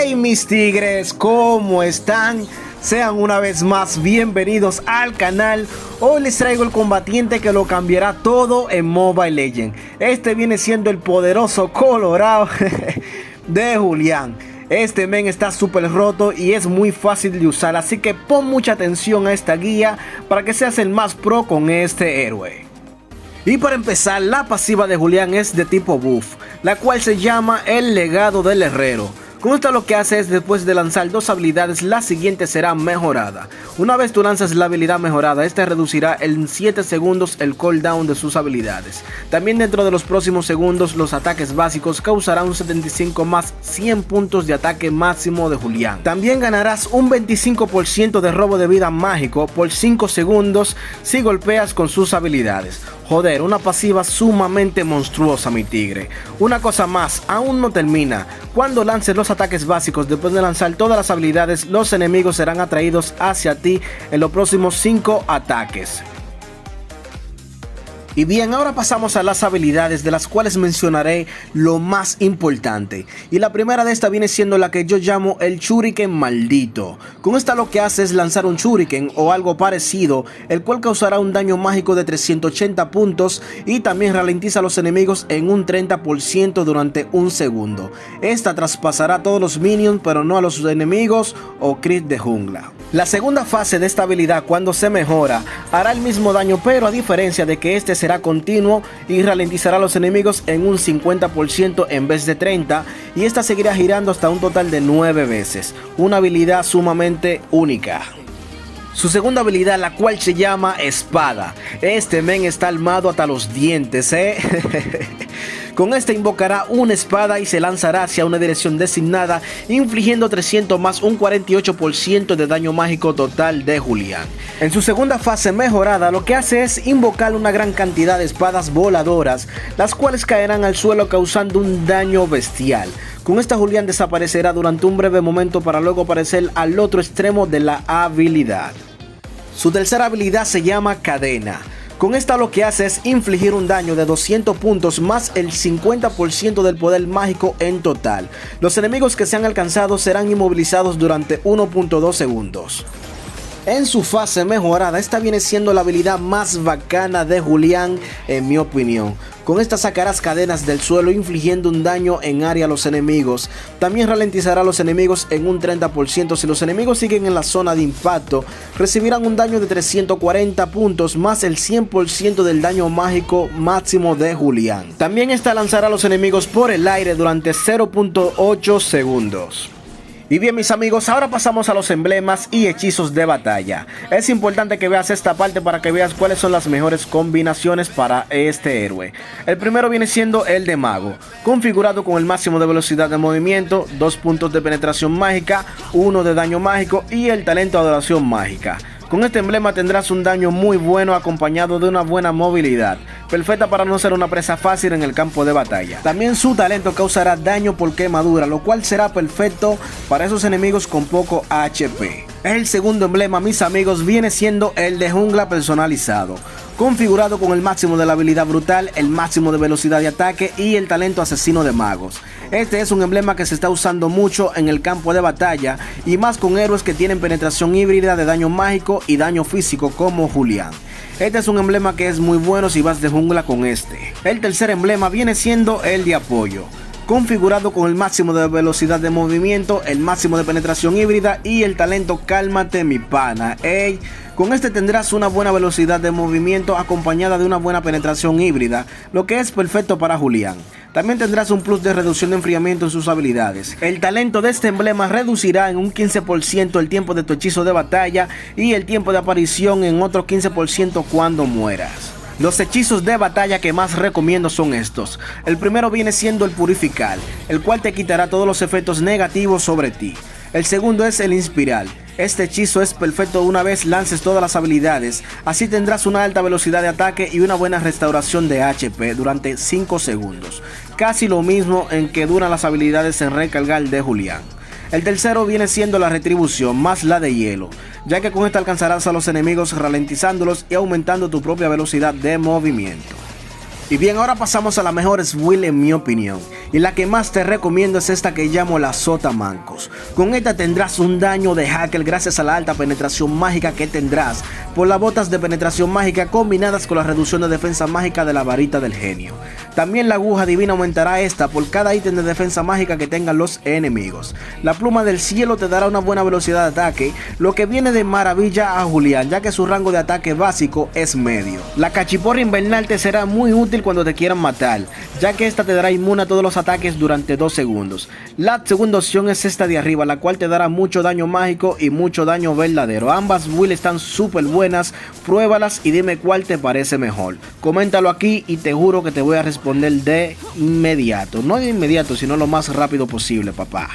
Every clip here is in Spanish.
Hey mis tigres, ¿cómo están? Sean una vez más bienvenidos al canal. Hoy les traigo el combatiente que lo cambiará todo en Mobile Legends. Este viene siendo el poderoso Colorado de Julián. Este men está súper roto y es muy fácil de usar, así que pon mucha atención a esta guía para que seas el más pro con este héroe. Y para empezar, la pasiva de Julián es de tipo buff, la cual se llama el legado del herrero. Con esto lo que hace es, después de lanzar dos habilidades, la siguiente será mejorada. Una vez tú lanzas la habilidad mejorada, esta reducirá en 7 segundos el cooldown de sus habilidades. También dentro de los próximos segundos, los ataques básicos causarán un 75 más 100 puntos de ataque máximo de Julián. También ganarás un 25% de robo de vida mágico por 5 segundos si golpeas con sus habilidades. Joder, una pasiva sumamente monstruosa, mi tigre. Una cosa más, aún no termina. Cuando lances los ataques básicos, después de lanzar todas las habilidades, los enemigos serán atraídos hacia ti en los próximos 5 ataques. Y bien, ahora pasamos a las habilidades, de las cuales mencionaré lo más importante. Y la primera de esta viene siendo la que yo llamo el Shuriken maldito. Con esta lo que hace es lanzar un Shuriken o algo parecido, el cual causará un daño mágico de 380 puntos y también ralentiza a los enemigos en un 30% durante un segundo. Esta traspasará a todos los minions, pero no a los enemigos o crit de jungla. La segunda fase de esta habilidad, cuando se mejora, hará el mismo daño, pero a diferencia de que este será continuo y ralentizará a los enemigos en un 50% en vez de 30%, y esta seguirá girando hasta un total de 9 veces. Una habilidad sumamente única. Su segunda habilidad, la cual se llama espada. Este men está armado hasta los dientes, Con esta invocará una espada y se lanzará hacia una dirección designada, infligiendo 300 más un 48% de daño mágico total de Julián. En su segunda fase mejorada, lo que hace es invocar una gran cantidad de espadas voladoras, las cuales caerán al suelo causando un daño bestial. Con esta Julián desaparecerá durante un breve momento para luego aparecer al otro extremo de la habilidad. Su tercera habilidad se llama cadena. Con esta lo que hace es infligir un daño de 200 puntos más el 50% del poder mágico en total. Los enemigos que sean alcanzados serán inmovilizados durante 1.2 segundos. En su fase mejorada, esta viene siendo la habilidad más bacana de Julián, en mi opinión. Con esta sacarás cadenas del suelo, infligiendo un daño en área a los enemigos. También ralentizará a los enemigos en un 30%. Si los enemigos siguen en la zona de impacto, recibirán un daño de 340 puntos más el 100% del daño mágico máximo de Julián. También esta lanzará a los enemigos por el aire durante 0.8 segundos. Y bien mis amigos, ahora pasamos a los emblemas y hechizos de batalla. Es importante que veas esta parte para que veas cuáles son las mejores combinaciones para este héroe. El primero viene siendo el de mago, configurado con el máximo de velocidad de movimiento, 2 puntos de penetración mágica, 1 de daño mágico y el talento de adoración mágica. Con este emblema tendrás un daño muy bueno acompañado de una buena movilidad, perfecta para no ser una presa fácil en el campo de batalla. También su talento causará daño por quemadura, lo cual será perfecto para esos enemigos con poco HP. El segundo emblema, mis amigos, viene siendo el de jungla personalizado, configurado con el máximo de la habilidad brutal, el máximo de velocidad de ataque y el talento asesino de magos. Este es un emblema que se está usando mucho en el campo de batalla y más con héroes que tienen penetración híbrida de daño mágico y daño físico como Julián. Este es un emblema que es muy bueno si vas de jungla con este. El tercer emblema viene siendo el de apoyo, configurado con el máximo de velocidad de movimiento, el máximo de penetración híbrida y el talento cálmate mi pana. Con este tendrás una buena velocidad de movimiento acompañada de una buena penetración híbrida, lo que es perfecto para Julián. También tendrás un plus de reducción de enfriamiento en sus habilidades. El talento de este emblema reducirá en un 15% el tiempo de tu hechizo de batalla y el tiempo de aparición en otro 15% cuando mueras. Los hechizos de batalla que más recomiendo son estos. El primero viene siendo el purificar, el cual te quitará todos los efectos negativos sobre ti. El segundo es el inspirar. Este hechizo es perfecto una vez lances todas las habilidades, así tendrás una alta velocidad de ataque y una buena restauración de HP durante 5 segundos. Casi lo mismo en que duran las habilidades en recargar de Julián. El tercero viene siendo la retribución más la de hielo, ya que con esta alcanzarás a los enemigos ralentizándolos y aumentando tu propia velocidad de movimiento. Y bien, ahora pasamos a las mejores build en mi opinión, y la que más te recomiendo es esta que llamo la Sotamancos. Con esta tendrás un daño de hacker gracias a la alta penetración mágica que tendrás por las botas de penetración mágica combinadas con la reducción de defensa mágica de la varita del genio. También la aguja divina aumentará esta por cada ítem de defensa mágica que tengan los enemigos. La pluma del cielo te dará una buena velocidad de ataque, lo que viene de maravilla a Julián, ya que su rango de ataque básico es medio. La cachiporra invernal te será muy útil cuando te quieran matar, ya que esta te dará inmune a todos los ataques durante 2 segundos. La segunda opción es esta de arriba, la cual te dará mucho daño mágico y mucho daño verdadero. Ambas builds están súper buenas, pruébalas y dime cuál te parece mejor. Coméntalo aquí y te juro que te voy a responder de inmediato. No de inmediato, sino lo más rápido posible, papá.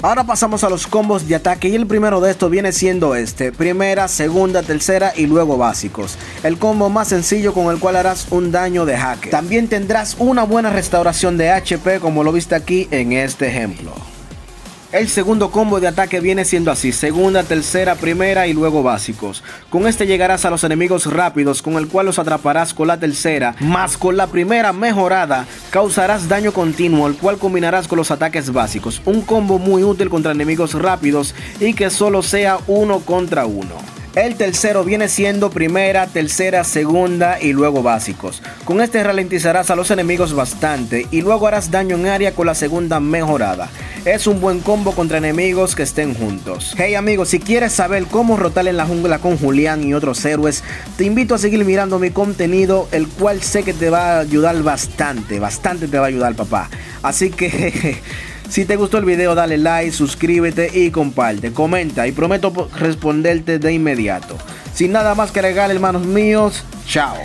Ahora pasamos a los combos de ataque y el primero de estos viene siendo este: primera, segunda, tercera y luego básicos. El combo más sencillo con el cual harás un daño de hacker. También tendrás una buena restauración de HP como lo viste aquí en este ejemplo. El segundo combo de ataque viene siendo así: segunda, tercera, primera y luego básicos. Con este llegarás a los enemigos rápidos, con el cual los atraparás con la tercera, más con la primera mejorada causarás daño continuo, el cual combinarás con los ataques básicos. Un combo muy útil contra enemigos rápidos y que solo sea 1 contra 1. El tercero viene siendo primera, tercera, segunda y luego básicos. Con este ralentizarás a los enemigos bastante y luego harás daño en área con la segunda mejorada. Es un buen combo contra enemigos que estén juntos. Hey amigos, si quieres saber cómo rotar en la jungla con Julián y otros héroes, te invito a seguir mirando mi contenido, el cual sé que te va a ayudar bastante te va a ayudar, papá. Así que si te gustó el video, dale like, suscríbete y comparte, comenta y prometo responderte de inmediato. Sin nada más que agregar, hermanos míos, chao.